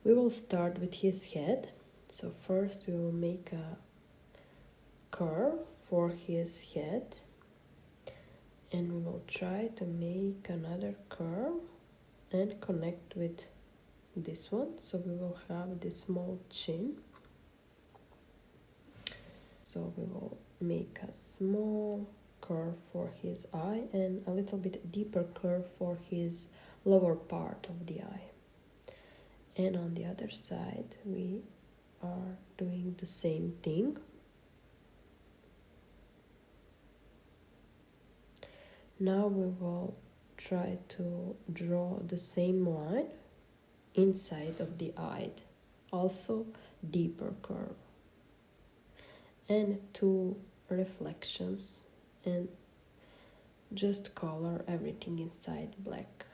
We will start with his head. So first we will make a curve for his head, and we will try to make another curve and connect with this one, so we will have this small chin. So we will make a small curve for his eye and a little bit deeper curve for his lower part of the eye. And on the other side we are doing the same thing. Now we will try to draw the same line inside of the eye, also deeper curve, and 2 reflections, and just color everything inside black.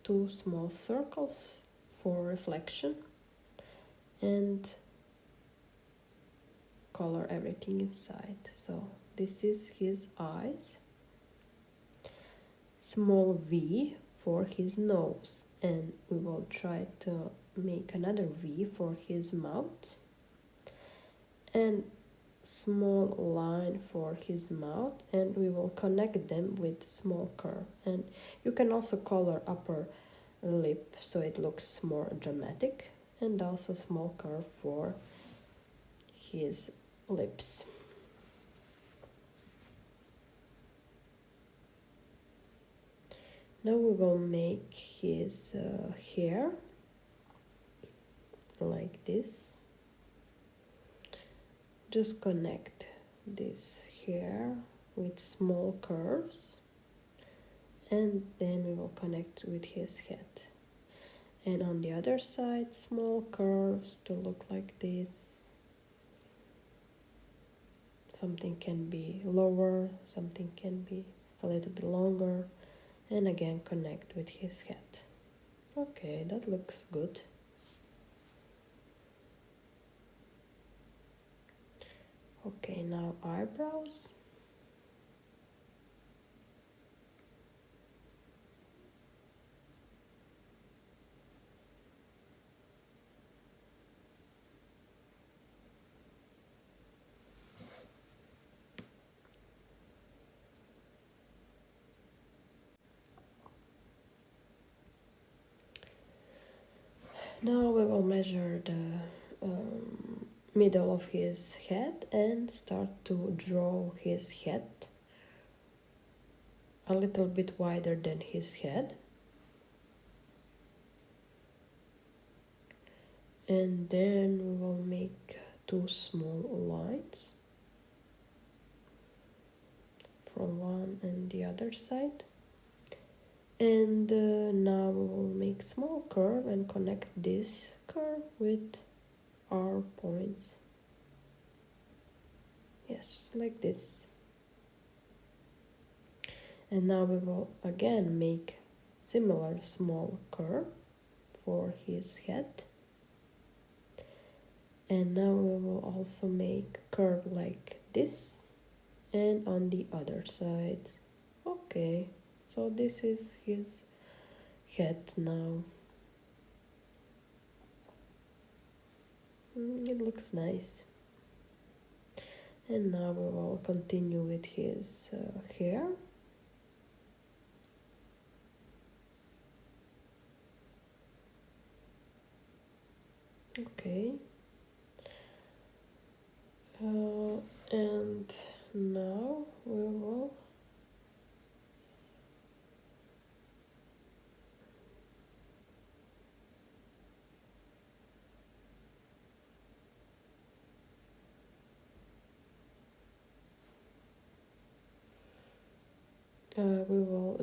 2 small circles for reflection and color everything inside. So this is his eyes. Small V for his nose, and we will try to make another V for his mouth, and small line for his mouth, and we will connect them with small curve. And you can also color upper lip so it looks more dramatic, and also small curve for his lips. Now we will make his hair like this. Just connect this hair with small curves, and then we will connect with his head. And on the other side, small curves to look like this. Something can be lower, something can be a little bit longer, and again connect with his head. Okay, that looks good. Okay, now eyebrows. Now we will measure the middle of his head and start to draw his head a little bit wider than his head. And then we will make 2 small lines from one and the other side. And now we will make small curve and connect this curve with our points. Yes, like this. And now we will again make similar small curve for his head. And now we will also make curve like this, and on the other side. Okay, so this is his head now. It looks nice. And now we will continue with his hair. Okay. And now we will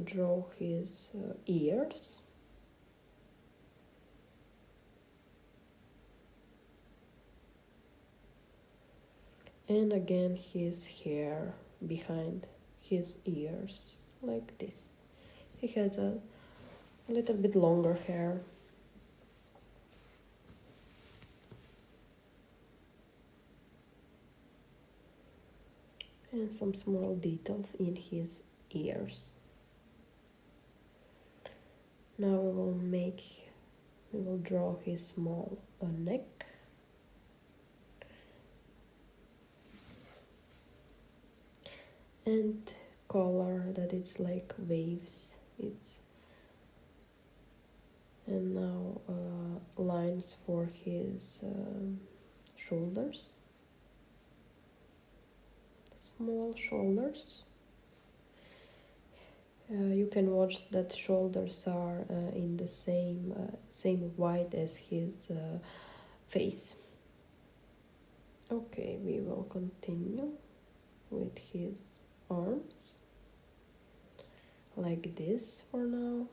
draw his ears. And again his hair behind his ears, like this. He has a little bit longer hair. And some small details in his ears. Now we will make we will draw his small neck. And color that it's like waves. And now lines for his shoulders, small shoulders. You can watch that shoulders are in the same white as his face. Okay, we will continue with his arms like this for now.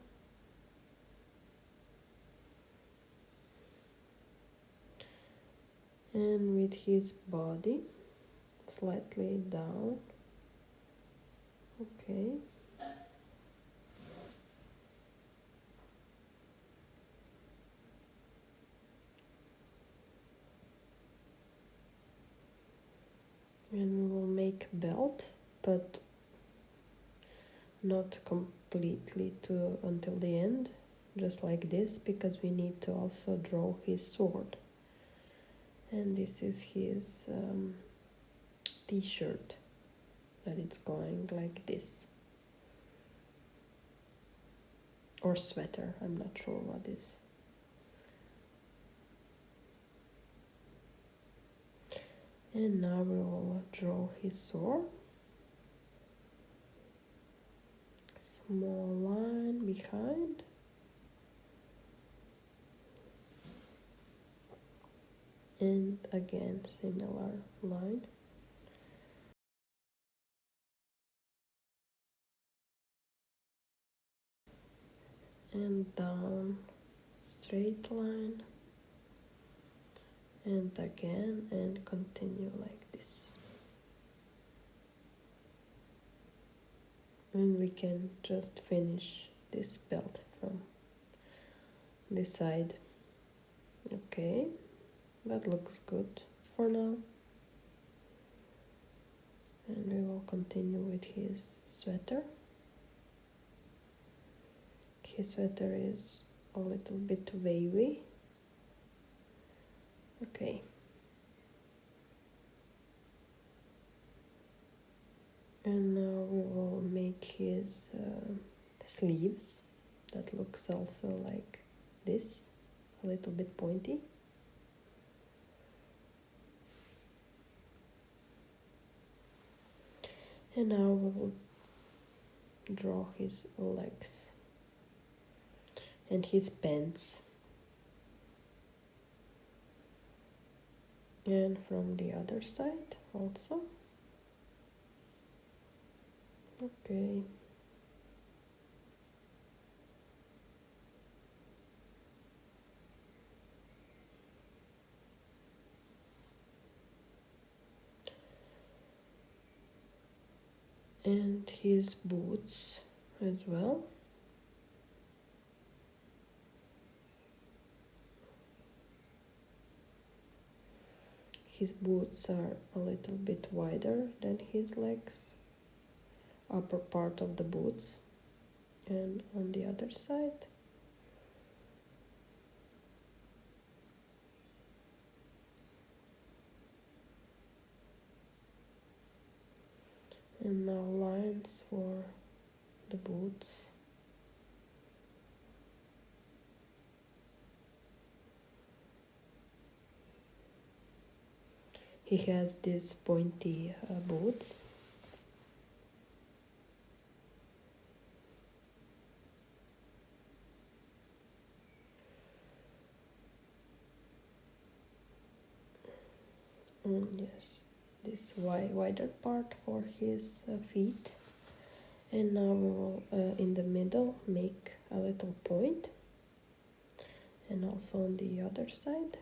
And with his body slightly down. Okay. And we will make belt, but not completely until the end, just like this, because we need to also draw his sword. And this is his t-shirt, that it's going like this. Or sweater, I'm not sure what is. And now we will draw his sword. Small line behind. And again, similar line. And down, straight line. And again, and continue like this. And we can just finish this belt from this side. Okay, that looks good for now. And we will continue with his sweater. His sweater is a little bit wavy. Okay. And now we will make his sleeves. That looks also like this, a little bit pointy. And now we will draw his legs and his pants. And from the other side also. Okay. And his boots as well. His boots are a little bit wider than his legs, upper part of the boots, and on the other side. And now lines for the boots. He has these pointy boots. And yes, this wider part for his feet. And now we will in the middle make a little point, and also on the other side,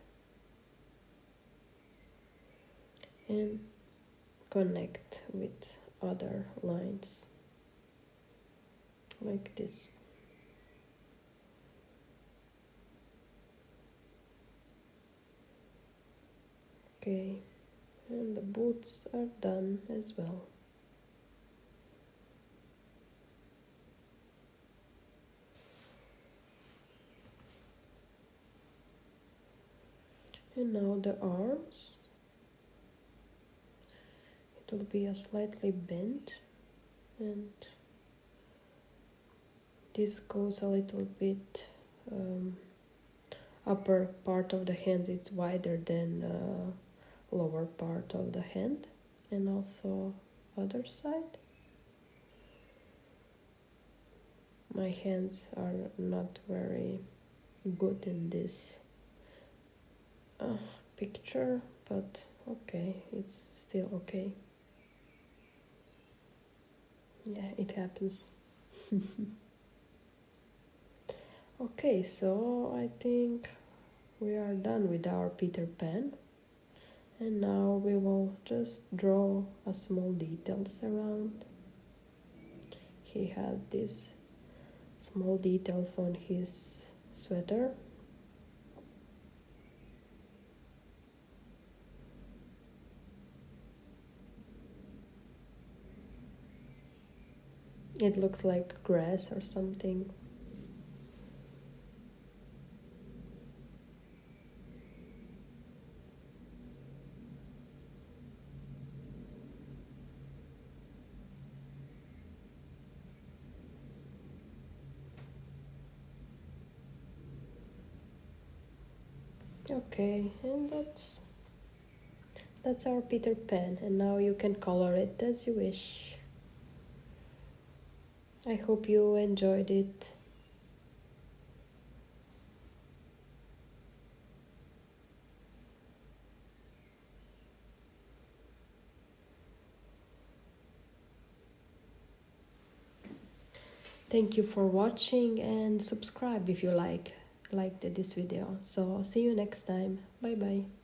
and connect with other lines like this. Okay, and the boots are done as well. And now the arms. It will be a slightly bent, and this goes a little bit upper part of the hand is wider than lower part of the hand, and also other side. My hands are not very good in this picture, but okay, it's still okay. Yeah, it happens. Okay, so I think we are done with our Peter Pan, and now we will just draw a small details around. He has these small details on his sweater. It looks like grass or something. Okay, and that's our Peter Pan, and now you can color it as you wish. I hope you enjoyed it. Thank you for watching, and subscribe if you liked this video. So see you next time. Bye bye.